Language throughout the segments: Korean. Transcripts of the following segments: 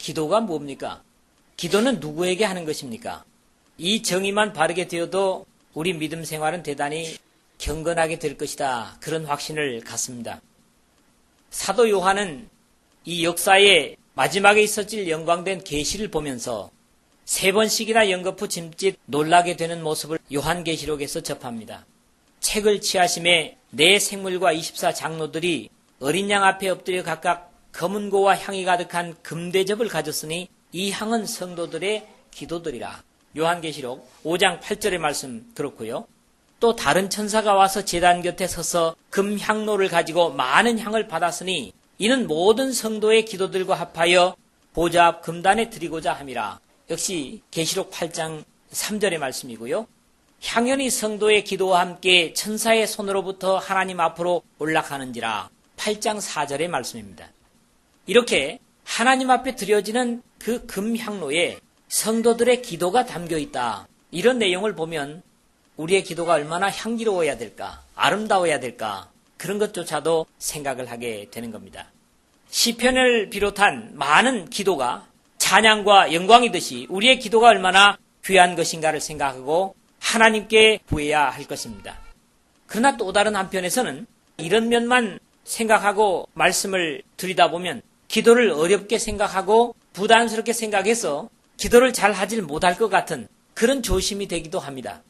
기도가 뭡니까? 기도는 누구에게 하는 것입니까? 이 정의만 바르게 되어도 우리 믿음 생활은 대단히 경건하게 될 것이다. 그런 확신을 갖습니다. 사도 요한은 이 역사의 마지막에 있어질 영광된 계시를 보면서 3번씩이나 연거푸 짐짓 놀라게 되는 모습을 요한계시록에서 접합니다. 책을 취하심에 네 생물과 24장로들이 어린 양 앞에 엎드려 각각 검은고와 향이 가득한 금대접을 가졌으니 이 향은 성도들의 기도들이라. 요한계시록 5장 8절의 말씀 그렇고요. 또 다른 천사가 와서 제단 곁에 서서 금향로를 가지고 많은 향을 받았으니 이는 모든 성도의 기도들과 합하여 보좌 앞 금단에 드리고자 함이라. 역시 계시록 8장 3절의 말씀이고요. 향연이 성도의 기도와 함께 천사의 손으로부터 하나님 앞으로 올라가는지라. 8장 4절의 말씀입니다. 이렇게 하나님 앞에 드려지는 그 금향로에 성도들의 기도가 담겨 있다. 이런 내용을 보면 우리의 기도가 얼마나 향기로워야 될까, 아름다워야 될까, 그런 것조차도 생각을 하게 되는 겁니다. 시편을 비롯한 많은 기도가 찬양과 영광이듯이 우리의 기도가 얼마나 귀한 것인가를 생각하고 하나님께 구해야 할 것입니다. 그러나 또 다른 한편에서는 이런 면만 생각하고 말씀을 들여다보면 기도를 어렵게 생각하고 부담스럽게 생각해서 기도를 잘 하질 못할 것 같은 그런 조심이 되기도 합니다.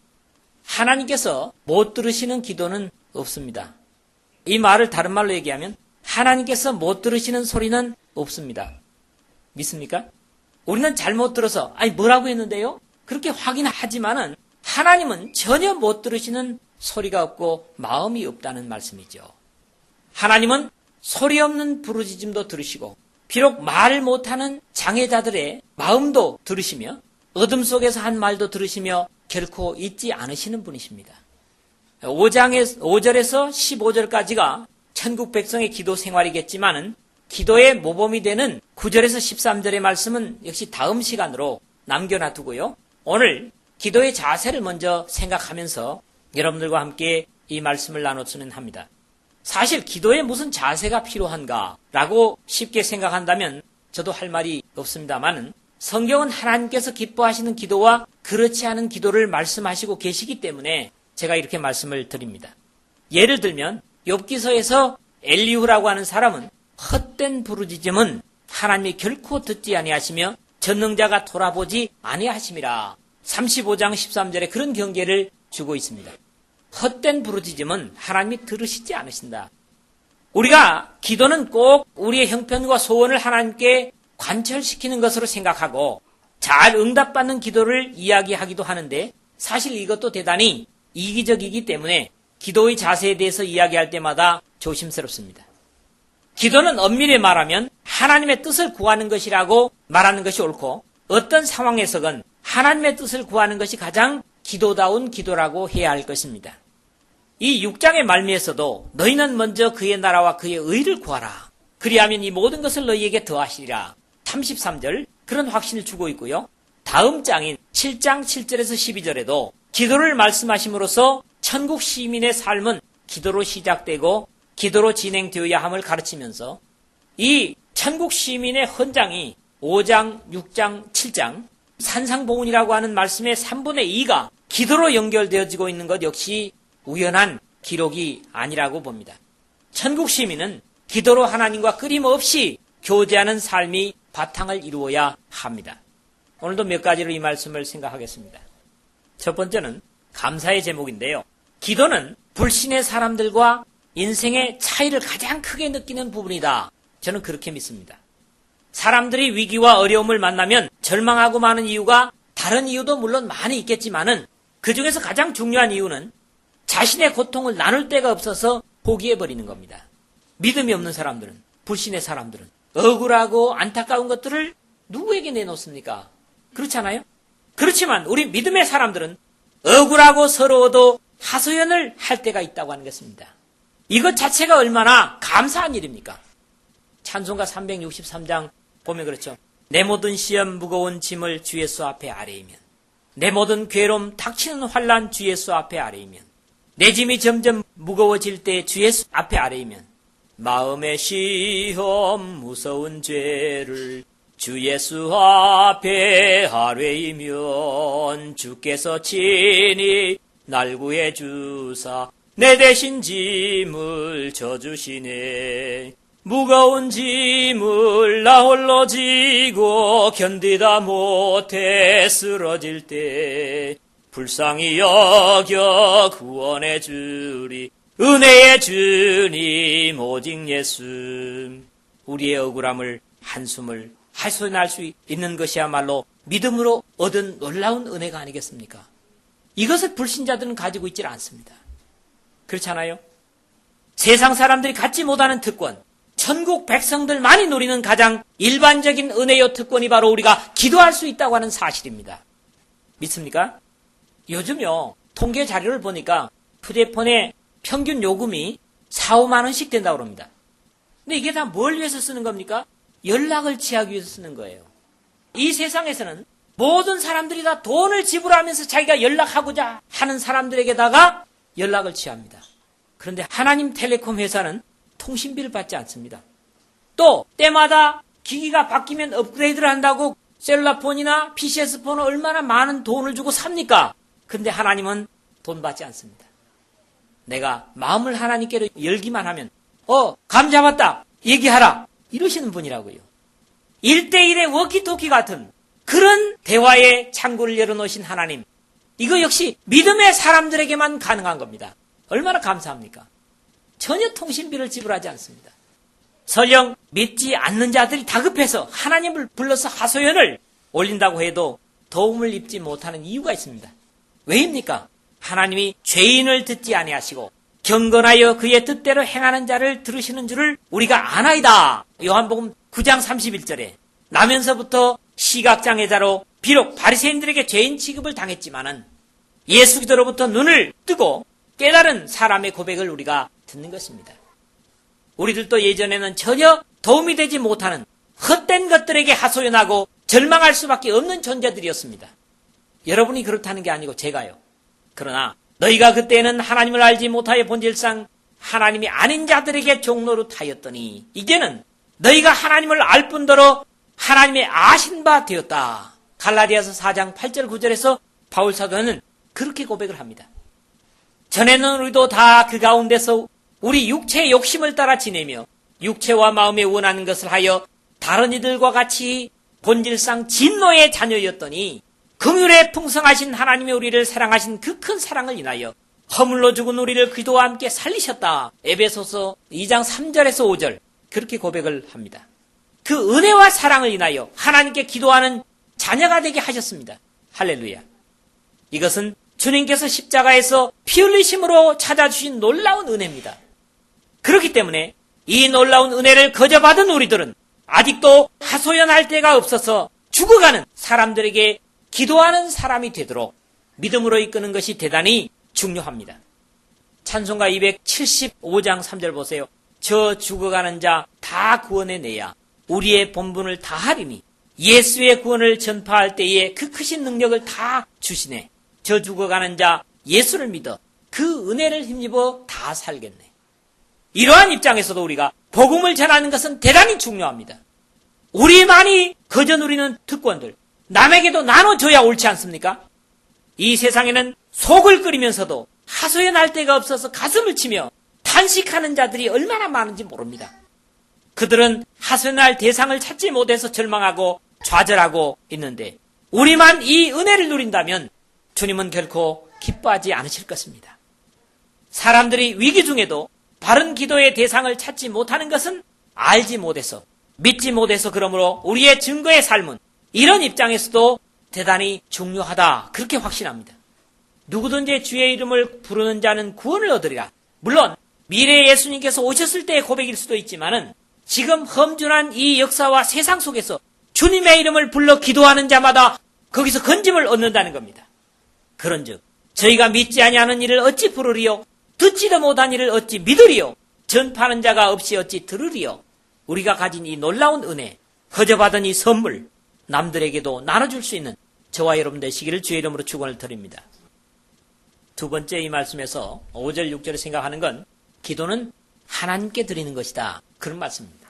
하나님께서 못 들으시는 기도는 없습니다. 이 말을 다른 말로 얘기하면 하나님께서 못 들으시는 소리는 없습니다. 믿습니까? 우리는 잘못 들어서 뭐라고 했는데요? 그렇게 확인하지만은 하나님은 전혀 못 들으시는 소리가 없고 마음이 없다는 말씀이죠. 하나님은 소리 없는 부르짖음도 들으시고 비록 말을 못하는 장애자들의 마음도 들으시며 어둠 속에서 한 말도 들으시며 결코 잊지 않으시는 분이십니다. 5절에서 15절까지가 천국 백성의 기도 생활이겠지만은 기도의 모범이 되는 9절에서 13절의 말씀은 역시 다음 시간으로 남겨놔두고요. 오늘 기도의 자세를 먼저 생각하면서 여러분들과 함께 이 말씀을 나눴으면 합니다. 사실 기도에 무슨 자세가 필요한가라고 쉽게 생각한다면 저도 할 말이 없습니다만은 성경은 하나님께서 기뻐하시는 기도와 그렇지 않은 기도를 말씀하시고 계시기 때문에 제가 이렇게 말씀을 드립니다. 예를 들면 욥기서에서 엘리후라고 하는 사람은 헛된 부르짖음은 하나님이 결코 듣지 아니하시며 전능자가 돌아보지 아니하심이라. 35장 13절에 그런 경계를 주고 있습니다. 헛된 부르짖음은 하나님이 들으시지 않으신다. 우리가 기도는 꼭 우리의 형편과 소원을 하나님께 관철시키는 것으로 생각하고 잘 응답받는 기도를 이야기하기도 하는데 사실 이것도 대단히 이기적이기 때문에 기도의 자세에 대해서 이야기할 때마다 조심스럽습니다. 기도는 엄밀히 말하면 하나님의 뜻을 구하는 것이라고 말하는 것이 옳고 어떤 상황에서건 하나님의 뜻을 구하는 것이 가장 기도다운 기도라고 해야 할 것입니다. 이 6장의 말미에서도 너희는 먼저 그의 나라와 그의 의를 구하라. 그리하면 이 모든 것을 너희에게 더하시리라. 33절 그런 확신을 주고 있고요. 다음 장인 7장 7절에서 12절에도 기도를 말씀하심으로써 천국 시민의 삶은 기도로 시작되고 기도로 진행되어야 함을 가르치면서 이 천국 시민의 헌장이 5장, 6장, 7장 산상보훈이라고 하는 말씀의 3분의 2가 기도로 연결되어지고 있는 것 역시 우연한 기록이 아니라고 봅니다. 천국 시민은 기도로 하나님과 끊임없이 교제하는 삶이 바탕을 이루어야 합니다. 오늘도 몇 가지로 이 말씀을 생각하겠습니다. 첫 번째는 감사의 제목인데요. 기도는 불신의 사람들과 인생의 차이를 가장 크게 느끼는 부분이다. 저는 그렇게 믿습니다. 사람들이 위기와 어려움을 만나면 절망하고 마는 이유가 다른 이유도 물론 많이 있겠지만은 그 중에서 가장 중요한 이유는 자신의 고통을 나눌 데가 없어서 포기해버리는 겁니다. 믿음이 없는 사람들은, 불신의 사람들은 억울하고 안타까운 것들을 누구에게 내놓습니까? 그렇지 않아요? 그렇지만 우리 믿음의 사람들은 억울하고 서러워도 하소연을 할 때가 있다고 하는 것입니다. 이것 자체가 얼마나 감사한 일입니까? 찬송가 363장 보면 그렇죠. 내 모든 시험 무거운 짐을 주 예수 앞에 아뢰이면 내 모든 괴로움 닥치는 환난 주 예수 앞에 아뢰이면 내 짐이 점점 무거워질 때 주 예수 앞에 아뢰이면 마음의 시험 무서운 죄를 주 예수 앞에 하루이면 주께서 친히 날 구해 주사 내 대신 짐을 져주시네. 무거운 짐을 나 홀로 지고 견디다 못해 쓰러질 때 불쌍히 여겨 구원해 주리 은혜의 주님 오직 예수. 우리의 억울함을 한숨을 하소연할 수 있는 것이야말로 믿음으로 얻은 놀라운 은혜가 아니겠습니까? 이것을 불신자들은 가지고 있지 않습니다. 그렇잖아요? 세상 사람들이 갖지 못하는 특권, 천국 백성들만이 누리는 가장 일반적인 은혜요 특권이 바로 우리가 기도할 수 있다고 하는 사실입니다. 믿습니까? 요즘요, 통계 자료를 보니까 휴대폰에 평균 요금이 4, 5만 원씩 된다고 합니다. 근데 이게 다 뭘 위해서 쓰는 겁니까? 연락을 취하기 위해서 쓰는 거예요. 이 세상에서는 모든 사람들이 다 돈을 지불하면서 자기가 연락하고자 하는 사람들에게다가 연락을 취합니다. 그런데 하나님 텔레콤 회사는 통신비를 받지 않습니다. 또 때마다 기기가 바뀌면 업그레이드를 한다고 셀룰라폰이나 PCS폰을 얼마나 많은 돈을 주고 삽니까? 근데 하나님은 돈 받지 않습니다. 내가 마음을 하나님께로 열기만 하면 감 잡았다 얘기하라 이러시는 분이라고요. 1대1의 워키토키 같은 그런 대화의 창구를 열어놓으신 하나님, 이거 역시 믿음의 사람들에게만 가능한 겁니다. 얼마나 감사합니까? 전혀 통신비를 지불하지 않습니다. 설령 믿지 않는 자들이 다급해서 하나님을 불러서 하소연을 올린다고 해도 도움을 입지 못하는 이유가 있습니다. 왜입니까? 하나님이 죄인을 듣지 아니하시고 경건하여 그의 뜻대로 행하는 자를 들으시는 줄을 우리가 아나이다. 요한복음 9장 31절에 나면서부터 시각장애자로 비록 바리새인들에게 죄인 취급을 당했지만은 예수 그리스도로부터 눈을 뜨고 깨달은 사람의 고백을 우리가 듣는 것입니다. 우리들도 예전에는 전혀 도움이 되지 못하는 헛된 것들에게 하소연하고 절망할 수밖에 없는 존재들이었습니다. 여러분이 그렇다는 게 아니고 제가요. 그러나 너희가 그때는 하나님을 알지 못하여 본질상 하나님이 아닌 자들에게 종노릇하였더니 이제는 너희가 하나님을 알 뿐더러 하나님의 아신 바 되었다. 갈라디아서 4장 8절 9절에서 바울 사도는 그렇게 고백을 합니다. 전에는 우리도 다 그 가운데서 우리 육체의 욕심을 따라 지내며 육체와 마음에 원하는 것을 하여 다른 이들과 같이 본질상 진노의 자녀였더니 긍휼에 풍성하신 하나님이 우리를 사랑하신 그 큰 사랑을 인하여 허물로 죽은 우리를 그리스도와 함께 살리셨다. 에베소서 2장 3절에서 5절 그렇게 고백을 합니다. 그 은혜와 사랑을 인하여 하나님께 기도하는 자녀가 되게 하셨습니다. 할렐루야. 이것은 주님께서 십자가에서 피 흘리심으로 찾아주신 놀라운 은혜입니다. 그렇기 때문에 이 놀라운 은혜를 거저받은 우리들은 아직도 하소연할 데가 없어서 죽어가는 사람들에게 기도하는 사람이 되도록 믿음으로 이끄는 것이 대단히 중요합니다. 찬송가 275장 3절 보세요. 저 죽어가는 자 다 구원해내야 우리의 본분을 다 하리니 예수의 구원을 전파할 때에 그 크신 능력을 다 주시네. 저 죽어가는 자 예수를 믿어 그 은혜를 힘입어 다 살겠네. 이러한 입장에서도 우리가 복음을 전하는 것은 대단히 중요합니다. 우리만이 거저 누리는 특권들 남에게도 나눠줘야 옳지 않습니까? 이 세상에는 속을 끓이면서도 하소연할 데가 없어서 가슴을 치며 탄식하는 자들이 얼마나 많은지 모릅니다. 그들은 하소연할 대상을 찾지 못해서 절망하고 좌절하고 있는데 우리만 이 은혜를 누린다면 주님은 결코 기뻐하지 않으실 것입니다. 사람들이 위기 중에도 바른 기도의 대상을 찾지 못하는 것은 알지 못해서 믿지 못해서 그러므로 우리의 증거의 삶은 이런 입장에서도 대단히 중요하다 그렇게 확신합니다. 누구든지 주의 이름을 부르는 자는 구원을 얻으리라. 물론 미래의 예수님께서 오셨을 때의 고백일 수도 있지만은 지금 험준한 이 역사와 세상 속에서 주님의 이름을 불러 기도하는 자마다 거기서 건짐을 얻는다는 겁니다. 그런즉 저희가 믿지 아니하는 일을 어찌 부르리요? 듣지도 못한 일을 어찌 믿으리요? 전파하는 자가 없이 어찌 들으리요? 우리가 가진 이 놀라운 은혜, 거저받은 이 선물 남들에게도 나눠줄 수 있는 저와 여러분 되시기를 주의 이름으로 축원을 드립니다. 두 번째 이 말씀에서 5절 6절을 생각하는 건 기도는 하나님께 드리는 것이다. 그런 말씀입니다.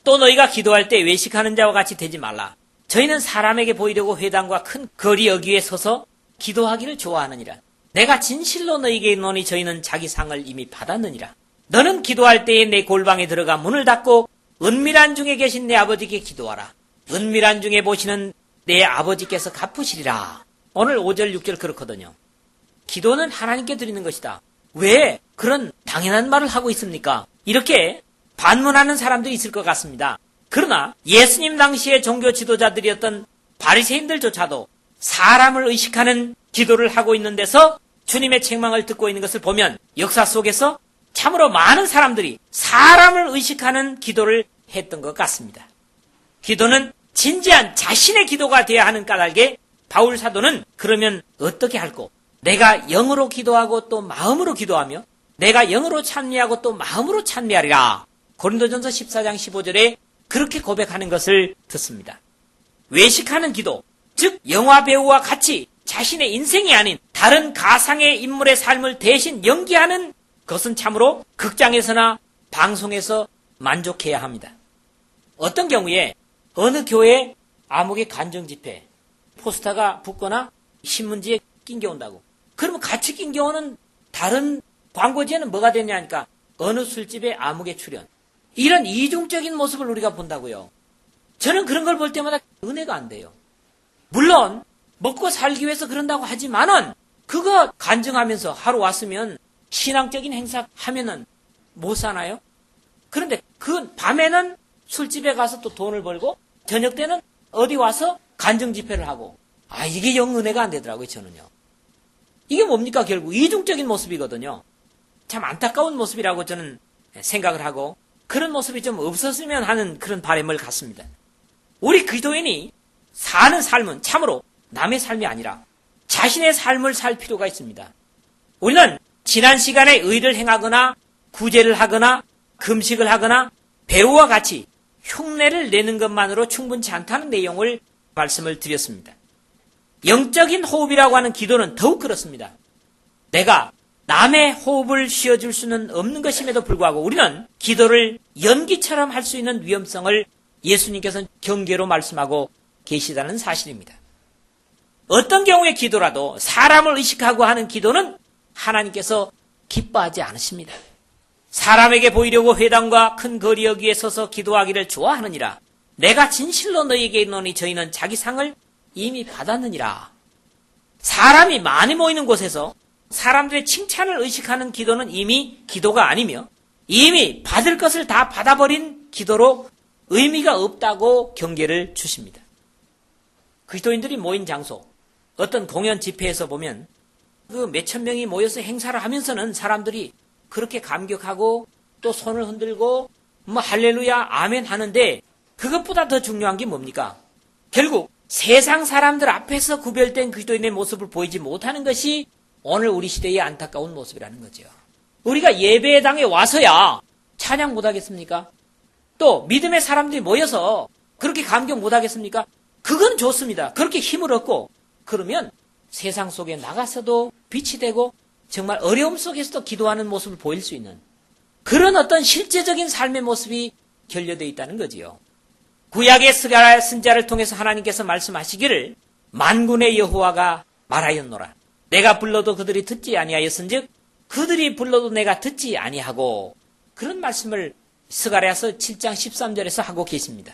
또 너희가 기도할 때 외식하는 자와 같이 되지 말라. 저희는 사람에게 보이려고 회당과 큰 거리 여기에 서서 기도하기를 좋아하느니라. 내가 진실로 너희에게 이르노니 저희는 자기 상을 이미 받았느니라. 너는 기도할 때에 내 골방에 들어가 문을 닫고 은밀한 중에 계신 내 아버지께 기도하라. 은밀한 중에 보시는 내 아버지께서 갚으시리라. 오늘 5절 6절 그렇거든요. 기도는 하나님께 드리는 것이다. 왜 그런 당연한 말을 하고 있습니까? 이렇게 반문하는 사람들이 있을 것 같습니다. 그러나 예수님 당시의 종교 지도자들이었던 바리새인들조차도 사람을 의식하는 기도를 하고 있는 데서 주님의 책망을 듣고 있는 것을 보면 역사 속에서 참으로 많은 사람들이 사람을 의식하는 기도를 했던 것 같습니다. 기도는 진지한 자신의 기도가 되어야 하는 까닭에 바울 사도는 그러면 어떻게 할꼬? 내가 영으로 기도하고 또 마음으로 기도하며 내가 영으로 찬미하고 또 마음으로 찬미하리라. 고린도전서 14장 15절에 그렇게 고백하는 것을 듣습니다. 외식하는 기도, 즉 영화 배우와 같이 자신의 인생이 아닌 다른 가상의 인물의 삶을 대신 연기하는 것은 참으로 극장에서나 방송에서 만족해야 합니다. 어떤 경우에 어느 교회 암흑의 간정 집회 포스터가 붙거나 신문지에 낑겨온다고. 그러면 같이 낑겨오는 다른 광고지에는 뭐가 되냐니까 어느 술집에 암흑의 출연. 이런 이중적인 모습을 우리가 본다고요. 저는 그런 걸 볼 때마다 은혜가 안 돼요. 물론 먹고 살기 위해서 그런다고 하지만은 그거 간증하면서 하루 왔으면 신앙적인 행사 하면은 못 사나요? 그런데 그 밤에는 술집에 가서 또 돈을 벌고 저녁 때는 어디 와서 간증 집회를 하고 이게 영 은혜가 안 되더라고요. 저는요. 이게 뭡니까? 결국 이중적인 모습이거든요. 참 안타까운 모습이라고 저는 생각을 하고 그런 모습이 좀 없었으면 하는 그런 바람을 갖습니다. 우리 기도인이 사는 삶은 참으로 남의 삶이 아니라 자신의 삶을 살 필요가 있습니다. 우리는 지난 시간에 의를 행하거나 구제를 하거나 금식을 하거나 배우와 같이 흉내를 내는 것만으로 충분치 않다는 내용을 말씀을 드렸습니다. 영적인 호흡이라고 하는 기도는 더욱 그렇습니다. 내가 남의 호흡을 쉬어줄 수는 없는 것임에도 불구하고 우리는 기도를 연기처럼 할 수 있는 위험성을 예수님께서는 경계로 말씀하고 계시다는 사실입니다. 어떤 경우의 기도라도 사람을 의식하고 하는 기도는 하나님께서 기뻐하지 않으십니다. 사람에게 보이려고 회당과 큰 거리 여기에 서서 기도하기를 좋아하느니라. 내가 진실로 너희에게 이르노니 저희는 자기 상을 이미 받았느니라. 사람이 많이 모이는 곳에서 사람들의 칭찬을 의식하는 기도는 이미 기도가 아니며 이미 받을 것을 다 받아버린 기도로 의미가 없다고 경계를 주십니다. 그리스도인들이 모인 장소, 어떤 공연 집회에서 보면 그 몇천 명이 모여서 행사를 하면서는 사람들이 그렇게 감격하고 또 손을 흔들고 할렐루야 아멘 하는데 그것보다 더 중요한 게 뭡니까? 결국 세상 사람들 앞에서 구별된 그리스도인의 모습을 보이지 못하는 것이 오늘 우리 시대의 안타까운 모습이라는 거죠. 우리가 예배당에 와서야 찬양 못하겠습니까? 또 믿음의 사람들이 모여서 그렇게 감격 못하겠습니까? 그건 좋습니다. 그렇게 힘을 얻고 그러면 세상 속에 나가서도 빛이 되고 정말 어려움 속에서도 기도하는 모습을 보일 수 있는 그런 어떤 실제적인 삶의 모습이 결여되어 있다는 거지요. 구약의 스가랴 선지자를 통해서 하나님께서 말씀하시기를 만군의 여호와가 말하였노라. 내가 불러도 그들이 듣지 아니하였은즉 그들이 불러도 내가 듣지 아니하고 그런 말씀을 스가랴서 7장 13절에서 하고 계십니다.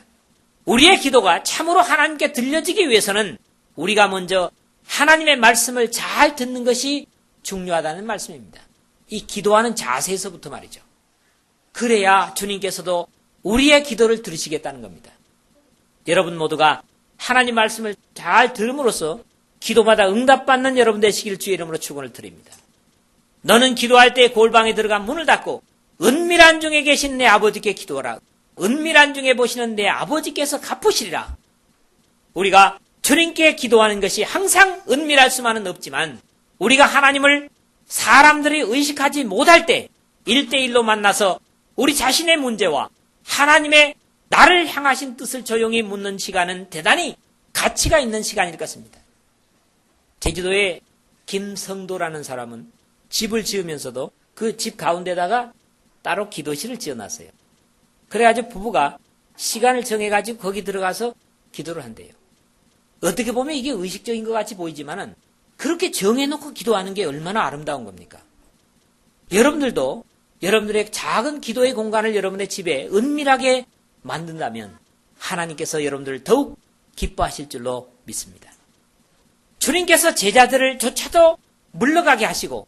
우리의 기도가 참으로 하나님께 들려지기 위해서는 우리가 먼저 하나님의 말씀을 잘 듣는 것이 중요하다는 말씀입니다. 이 기도하는 자세에서부터 말이죠. 그래야 주님께서도 우리의 기도를 들으시겠다는 겁니다. 여러분 모두가 하나님 말씀을 잘 들음으로써 기도마다 응답받는 여러분 되시길 주의 이름으로 축원을 드립니다. 너는 기도할 때 골방에 들어가 문을 닫고 은밀한 중에 계신 내 아버지께 기도하라. 은밀한 중에 보시는 내 아버지께서 갚으시리라. 우리가 주님께 기도하는 것이 항상 은밀할 수만은 없지만 우리가 하나님을 사람들이 의식하지 못할 때 1대1로 만나서 우리 자신의 문제와 하나님의 나를 향하신 뜻을 조용히 묻는 시간은 대단히 가치가 있는 시간일 것입니다. 제주도에 김성도라는 사람은 집을 지으면서도 그 집 가운데다가 따로 기도실을 지어놨어요. 그래가지고 부부가 시간을 정해가지고 거기 들어가서 기도를 한대요. 어떻게 보면 이게 의식적인 것 같이 보이지만은 그렇게 정해놓고 기도하는 게 얼마나 아름다운 겁니까? 여러분들도 여러분들의 작은 기도의 공간을 여러분의 집에 은밀하게 만든다면 하나님께서 여러분들을 더욱 기뻐하실 줄로 믿습니다. 주님께서 제자들을 조차도 물러가게 하시고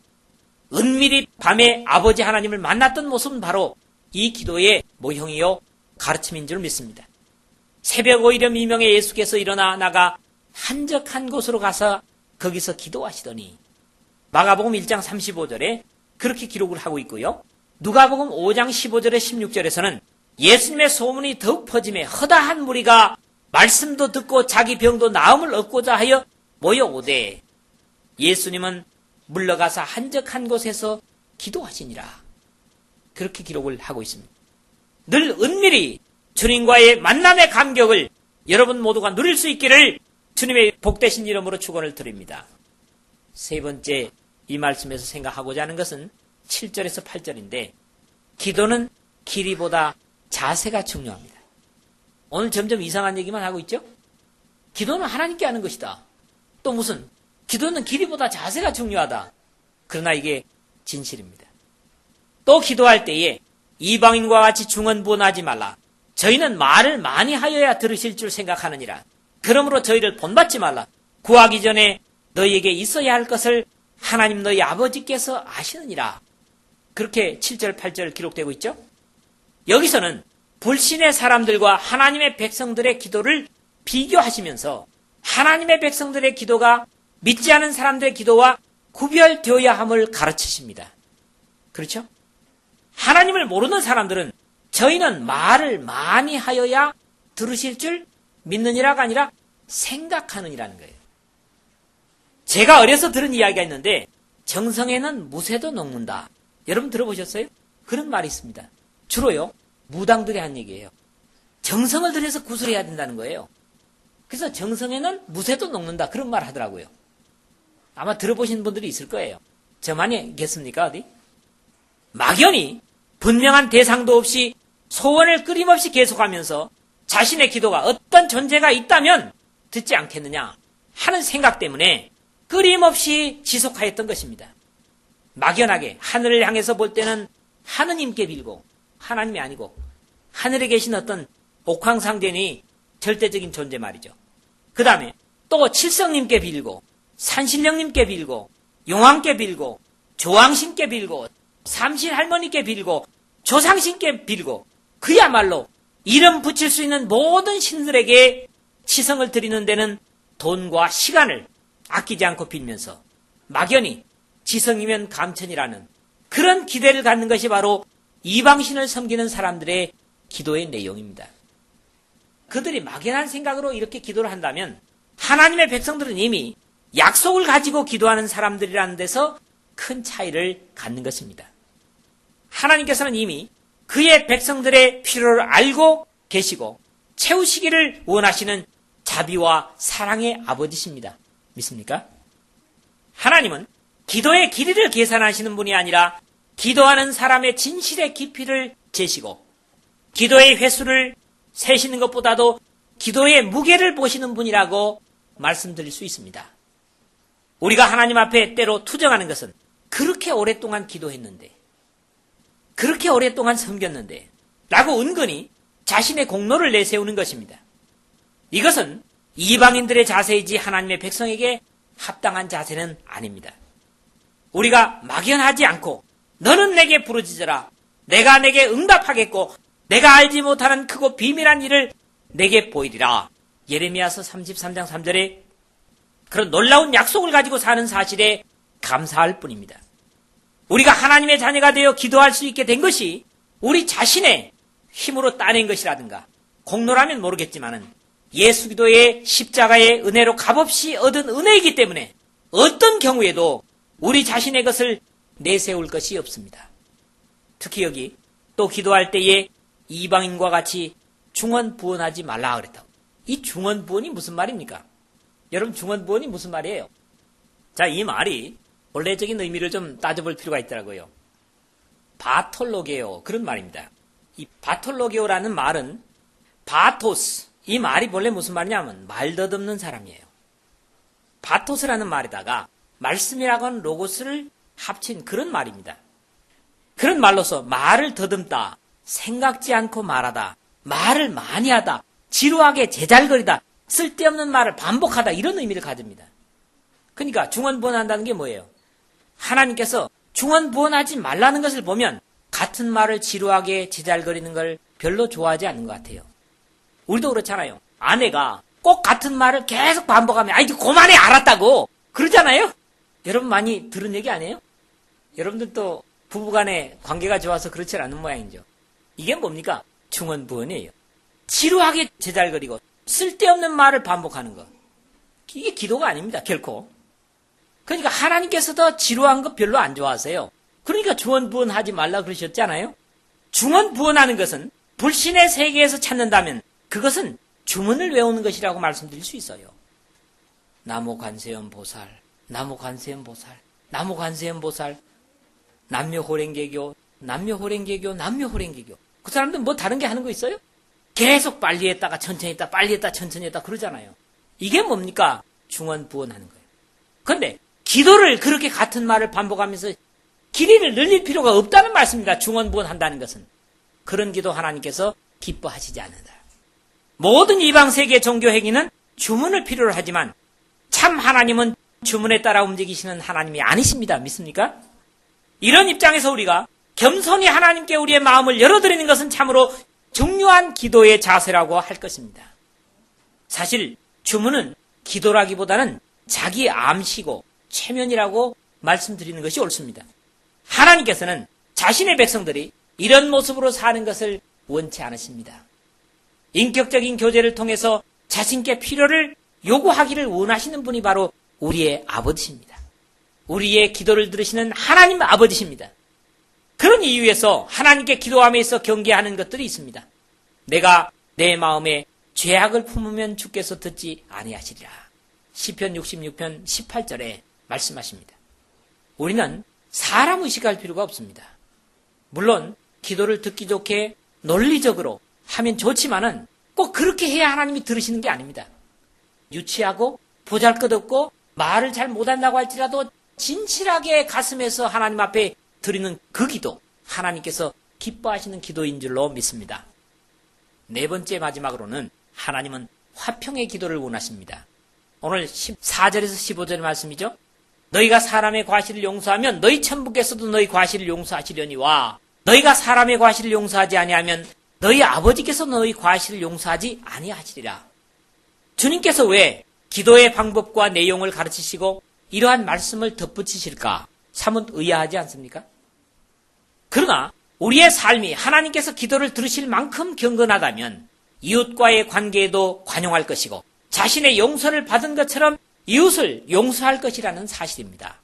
은밀히 밤에 아버지 하나님을 만났던 모습은 바로 이 기도의 모형이요 가르침인 줄 믿습니다. 새벽 오이렴 이명에 예수께서 일어나 나가 한적한 곳으로 가서 거기서 기도하시더니 마가복음 1장 35절에 그렇게 기록을 하고 있고요. 누가복음 5장 15절에 16절에서는 예수님의 소문이 더욱 퍼짐에 허다한 무리가 말씀도 듣고 자기 병도 나음을 얻고자 하여 모여오되 예수님은 물러가서 한적한 곳에서 기도하시니라. 그렇게 기록을 하고 있습니다. 늘 은밀히 주님과의 만남의 감격을 여러분 모두가 누릴 수 있기를 주님의 복되신 이름으로 축원을 드립니다. 세 번째 이 말씀에서 생각하고자 하는 것은 7절에서 8절인데 기도는 길이보다 자세가 중요합니다. 오늘 점점 이상한 얘기만 하고 있죠? 기도는 하나님께 하는 것이다. 또 무슨 기도는 길이보다 자세가 중요하다. 그러나 이게 진실입니다. 또 기도할 때에 이방인과 같이 중언부언하지 말라. 저희는 말을 많이 하여야 들으실 줄 생각하느니라. 그러므로 저희를 본받지 말라. 구하기 전에 너희에게 있어야 할 것을 하나님 너희 아버지께서 아시느니라. 그렇게 7절 8절 기록되고 있죠. 여기서는 불신의 사람들과 하나님의 백성들의 기도를 비교하시면서 하나님의 백성들의 기도가 믿지 않은 사람들의 기도와 구별되어야 함을 가르치십니다. 그렇죠? 하나님을 모르는 사람들은 저희는 말을 많이 하여야 들으실 줄 믿느니라가 아니라 생각하느니라는 거예요. 제가 어려서 들은 이야기가 있는데 정성에는 무쇠도 녹는다. 여러분 들어보셨어요? 그런 말이 있습니다. 주로요. 무당들이 한 얘기예요. 정성을 들여서 구슬해야 된다는 거예요. 그래서 정성에는 무쇠도 녹는다. 그런 말 하더라고요. 아마 들어보신 분들이 있을 거예요. 저만이겠습니까? 어디? 막연히 분명한 대상도 없이 소원을 끊임없이 계속하면서 자신의 기도가 어떤 존재가 있다면 듣지 않겠느냐 하는 생각 때문에 끊임없이 지속하였던 것입니다. 막연하게 하늘을 향해서 볼 때는 하느님께 빌고 하나님이 아니고 하늘에 계신 어떤 옥황상제니 절대적인 존재 말이죠. 그 다음에 또 칠성님께 빌고 산신령님께 빌고 용왕께 빌고 조왕신께 빌고 삼신할머니께 빌고 조상신께 빌고 그야말로 이름 붙일 수 있는 모든 신들에게 치성을 드리는 데는 돈과 시간을 아끼지 않고 빌면서 막연히 지성이면 감천이라는 그런 기대를 갖는 것이 바로 이방신을 섬기는 사람들의 기도의 내용입니다. 그들이 막연한 생각으로 이렇게 기도를 한다면 하나님의 백성들은 이미 약속을 가지고 기도하는 사람들이라는 데서 큰 차이를 갖는 것입니다. 하나님께서는 이미 그의 백성들의 필요를 알고 계시고 채우시기를 원하시는 자비와 사랑의 아버지십니다. 믿습니까? 하나님은 기도의 길이를 계산하시는 분이 아니라 기도하는 사람의 진실의 깊이를 재시고 기도의 횟수를 세시는 것보다도 기도의 무게를 보시는 분이라고 말씀드릴 수 있습니다. 우리가 하나님 앞에 때로 투정하는 것은 그렇게 오랫동안 기도했는데 그렇게 오랫동안 섬겼는데 라고 은근히 자신의 공로를 내세우는 것입니다. 이것은 이방인들의 자세이지 하나님의 백성에게 합당한 자세는 아닙니다. 우리가 막연하지 않고 너는 내게 부르짖어라. 내가 내게 응답하겠고 내가 알지 못하는 크고 비밀한 일을 내게 보이리라. 예레미야서 33장 3절에 그런 놀라운 약속을 가지고 사는 사실에 감사할 뿐입니다. 우리가 하나님의 자녀가 되어 기도할 수 있게 된 것이 우리 자신의 힘으로 따낸 것이라든가 공로라면 모르겠지만은 예수 기도의 십자가의 은혜로 값없이 얻은 은혜이기 때문에 어떤 경우에도 우리 자신의 것을 내세울 것이 없습니다. 특히 여기 또 기도할 때에 이방인과 같이 중언부언하지 말라 그랬다고. 이 중언부언이 무슨 말입니까? 여러분 중언부언이 무슨 말이에요? 자, 이 말이 본래적인 의미를 좀 따져볼 필요가 있더라고요. 바톨로게오 그런 말입니다. 이 바톨로게오라는 말은 바토스, 이 말이 본래 무슨 말이냐면 말 더듬는 사람이에요. 바토스라는 말에다가 말씀이라고 하는 로고스를 합친 그런 말입니다. 그런 말로서 말을 더듬다, 생각지 않고 말하다, 말을 많이 하다, 지루하게 제잘거리다, 쓸데없는 말을 반복하다, 이런 의미를 가집니다. 그러니까 중언부언한다는 게 뭐예요? 하나님께서 중언부언하지 말라는 것을 보면 같은 말을 지루하게 제잘거리는 걸 별로 좋아하지 않는 것 같아요. 우리도 그렇잖아요. 아내가 꼭 같은 말을 계속 반복하면 아이 그만해 알았다고 그러잖아요. 여러분 많이 들은 얘기 아니에요? 여러분들도 부부간의 관계가 좋아서 그렇지 않은 모양이죠. 이게 뭡니까? 중언부언이에요. 지루하게 제잘거리고 쓸데없는 말을 반복하는 것. 이게 기도가 아닙니다. 결코. 그러니까 하나님께서도 지루한 거 별로 안 좋아하세요. 그러니까 중언부언하지 말라 그러셨잖아요. 중언부언하는 것은 불신의 세계에서 찾는다면 그것은 주문을 외우는 것이라고 말씀드릴 수 있어요. 나무관세음보살, 나무관세음보살, 나무관세음보살, 남묘호랭개교, 남묘호랭개교, 남묘호랭개교. 그 사람들 뭐 다른 게 하는 거 있어요? 계속 빨리 했다가 천천히 했다, 빨리 했다, 천천히 했다 그러잖아요. 이게 뭡니까? 중언부언하는 거예요. 그런데 기도를 그렇게 같은 말을 반복하면서 길이를 늘릴 필요가 없다는 말씀입니다. 중언부언한다는 것은. 그런 기도 하나님께서 기뻐하시지 않는다. 모든 이방 세계 종교 행위는 주문을 필요로 하지만 참 하나님은 주문에 따라 움직이시는 하나님이 아니십니다. 믿습니까? 이런 입장에서 우리가 겸손히 하나님께 우리의 마음을 열어드리는 것은 참으로 중요한 기도의 자세라고 할 것입니다. 사실 주문은 기도라기보다는 자기 암시고 최면이라고 말씀드리는 것이 옳습니다. 하나님께서는 자신의 백성들이 이런 모습으로 사는 것을 원치 않으십니다. 인격적인 교제를 통해서 자신께 필요를 요구하기를 원하시는 분이 바로 우리의 아버지십니다. 우리의 기도를 들으시는 하나님 아버지십니다. 그런 이유에서 하나님께 기도함에 있어 경계하는 것들이 있습니다. 내가 내 마음에 죄악을 품으면 주께서 듣지 아니하시리라. 시편 66편 18절에 말씀하십니다. 우리는 사람 의식할 필요가 없습니다. 물론 기도를 듣기 좋게 논리적으로 하면 좋지만은 꼭 그렇게 해야 하나님이 들으시는 게 아닙니다. 유치하고 보잘것없고 말을 잘 못한다고 할지라도 진실하게 가슴에서 하나님 앞에 드리는 그 기도, 하나님께서 기뻐하시는 기도인 줄로 믿습니다. 네 번째 마지막으로는 하나님은 화평의 기도를 원하십니다. 오늘 14절에서 15절의 말씀이죠. 너희가 사람의 과실을 용서하면 너희 천부께서도 너희 과실을 용서하시려니와 너희가 사람의 과실을 용서하지 아니하면 너희 아버지께서 너희 과실을 용서하지 아니하시리라. 주님께서 왜 기도의 방법과 내용을 가르치시고 이러한 말씀을 덧붙이실까? 사뭇 의아하지 않습니까? 그러나 우리의 삶이 하나님께서 기도를 들으실 만큼 경건하다면 이웃과의 관계에도 관용할 것이고 자신의 용서를 받은 것처럼 이웃을 용서할 것이라는 사실입니다.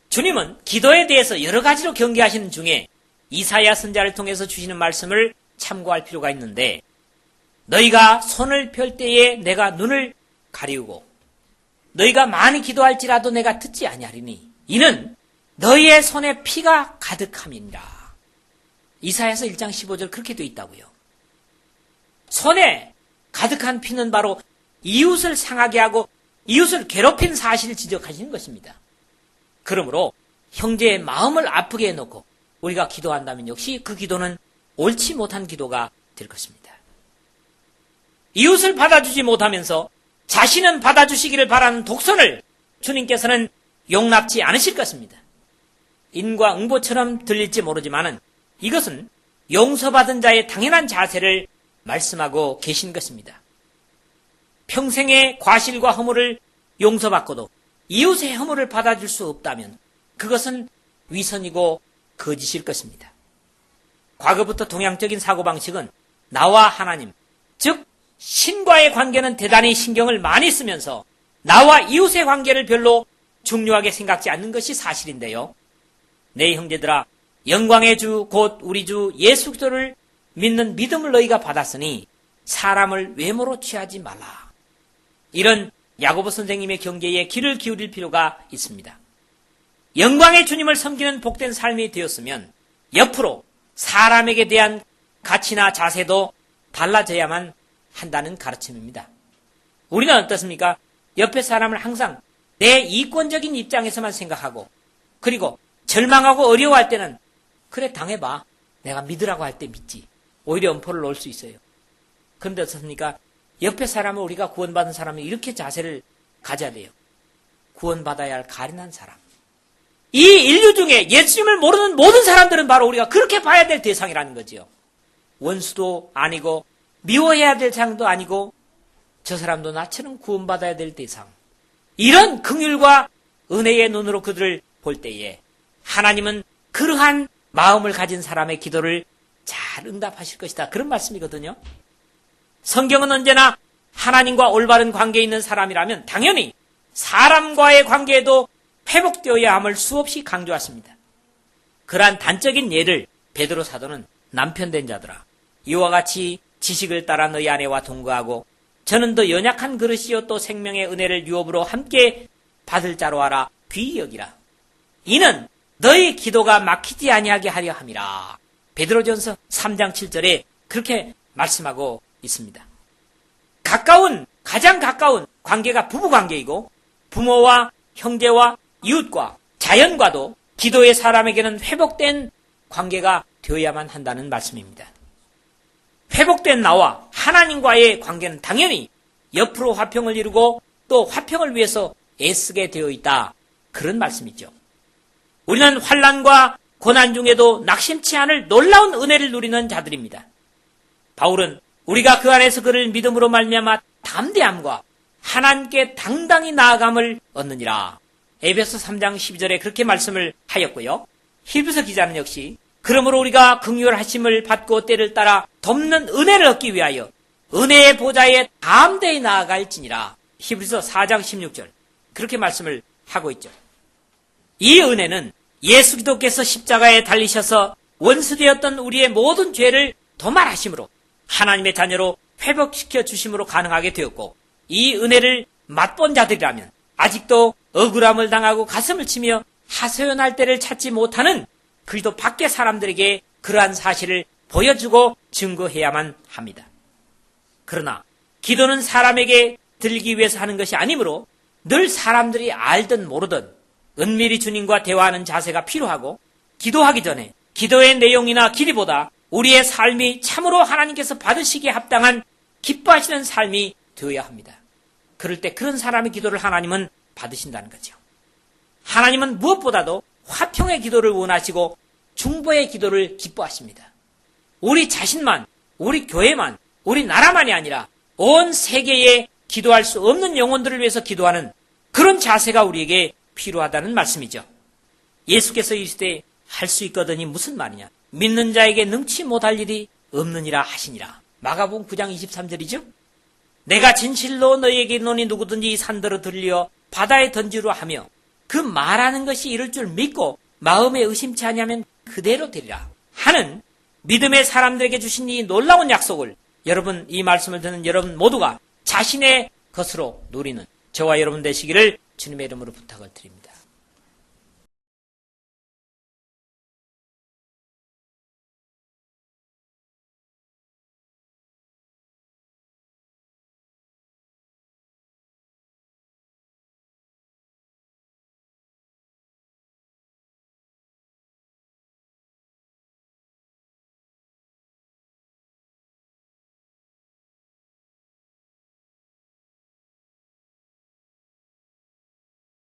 주님은 기도에 대해서 여러 가지로 경계하시는 중에 이사야 선지자를 통해서 주시는 말씀을 참고할 필요가 있는데 너희가 손을 펼 때에 내가 눈을 가리우고 너희가 많이 기도할지라도 내가 듣지 아니하리니 이는 너희의 손에 피가 가득함이니라. 이사야서 1장 15절 그렇게 되어 있다고요. 손에 가득한 피는 바로 이웃을 상하게 하고 이웃을 괴롭힌 사실을 지적하시는 것입니다. 그러므로 형제의 마음을 아프게 해놓고 우리가 기도한다면 역시 그 기도는 옳지 못한 기도가 될 것입니다. 이웃을 받아주지 못하면서 자신은 받아주시기를 바라는 독선을 주님께서는 용납지 않으실 것입니다. 인과응보처럼 들릴지 모르지만은 이것은 용서받은 자의 당연한 자세를 말씀하고 계신 것입니다. 평생의 과실과 허물을 용서받고도 이웃의 허물을 받아줄 수 없다면 그것은 위선이고 거짓일 것입니다. 과거부터 동양적인 사고방식은 나와 하나님, 즉 신과의 관계는 대단히 신경을 많이 쓰면서 나와 이웃의 관계를 별로 중요하게 생각지 않는 것이 사실인데요. 내 형제들아, 영광의 주 곧 우리 주 예수 그리스도를 믿는 믿음을 너희가 받았으니 사람을 외모로 취하지 말라. 이런 야고보 선생님의 경계에 귀를 기울일 필요가 있습니다. 영광의 주님을 섬기는 복된 삶이 되었으면 옆으로 사람에게 대한 가치나 자세도 달라져야만 한다는 가르침입니다. 우리는 어떻습니까? 옆에 사람을 항상 내 이권적인 입장에서만 생각하고, 그리고 절망하고 어려워할 때는 그래 당해봐, 내가 믿으라고 할 때 믿지, 오히려 엄포를 놓을 수 있어요. 그런데 어떻습니까? 옆에 사람을, 우리가 구원받은 사람은 이렇게 자세를 가져야 돼요. 구원받아야 할 가련한 사람. 이 인류 중에 예수님을 모르는 모든 사람들은 바로 우리가 그렇게 봐야 될 대상이라는 거지요. 원수도 아니고 미워해야 될 대상도 아니고 저 사람도 나처럼 구원받아야 될 대상. 이런 긍휼과 은혜의 눈으로 그들을 볼 때에 하나님은 그러한 마음을 가진 사람의 기도를 잘 응답하실 것이다. 그런 말씀이거든요. 성경은 언제나 하나님과 올바른 관계에 있는 사람이라면 당연히 사람과의 관계에도 회복되어야 함을 수없이 강조했습니다. 그러한 단적인 예를 베드로 사도는 남편 된 자들아, 이와 같이 지식을 따라 너희 아내와 동거하고 저는 더 연약한 그릇이요 또 생명의 은혜를 유업으로 함께 받을 자로 알아 귀히 여기라. 이는 너희 기도가 막히지 아니하게 하려 함이라. 베드로전서 3장 7절에 그렇게 말씀하고 있습니다. 가장 가까운 관계가 부부관계이고 부모와 형제와 이웃과 자연과도 기도의 사람에게는 회복된 관계가 되어야만 한다는 말씀입니다. 회복된 나와 하나님과의 관계는 당연히 옆으로 화평을 이루고 또 화평을 위해서 애쓰게 되어 있다. 그런 말씀이죠. 우리는 환난과 고난 중에도 낙심치 않을 놀라운 은혜를 누리는 자들입니다. 바울은 우리가 그 안에서 그를 믿음으로 말미암아 담대함과 하나님께 당당히 나아감을 얻느니라. 에베소 3장 12절에 그렇게 말씀을 하였고요. 히브리서 기자는 역시 그러므로 우리가 긍휼하심을 받고 때를 따라 돕는 은혜를 얻기 위하여 은혜의 보좌에 담대히 나아갈지니라. 히브리서 4장 16절 그렇게 말씀을 하고 있죠. 이 은혜는 예수 그리스도께서 십자가에 달리셔서 원수되었던 우리의 모든 죄를 도말하심으로 하나님의 자녀로 회복시켜 주심으로 가능하게 되었고, 이 은혜를 맛본 자들이라면 아직도 억울함을 당하고 가슴을 치며 하소연할 때를 찾지 못하는 그리스도 밖의 사람들에게 그러한 사실을 보여주고 증거해야만 합니다. 그러나 기도는 사람에게 들기 위해서 하는 것이 아니므로 늘 사람들이 알든 모르든 은밀히 주님과 대화하는 자세가 필요하고, 기도하기 전에 기도의 내용이나 길이보다 우리의 삶이 참으로 하나님께서 받으시기에 합당한 기뻐하시는 삶이 되어야 합니다. 그럴 때 그런 사람의 기도를 하나님은 받으신다는 거죠. 하나님은 무엇보다도 화평의 기도를 원하시고 중보의 기도를 기뻐하십니다. 우리 자신만, 우리 교회만, 우리 나라만이 아니라 온 세계에 기도할 수 없는 영혼들을 위해서 기도하는 그런 자세가 우리에게 필요하다는 말씀이죠. 예수께서 이르시되 할 수 있거든이 무슨 말이냐? 믿는 자에게 능치 못할 일이 없느니라 하시니라. 마가복음 9장 23절이죠. 내가 진실로 너희에게 이르노니 누구든지 이 산더러 들려 바다에 던지려 하며 그 말하는 것이 이룰 줄 믿고 마음에 의심치 아니하면 그대로 되리라 하는 믿음의 사람들에게 주신 이 놀라운 약속을 여러분, 이 말씀을 듣는 여러분 모두가 자신의 것으로 누리는 저와 여러분 되시기를 주님의 이름으로 부탁을 드립니다.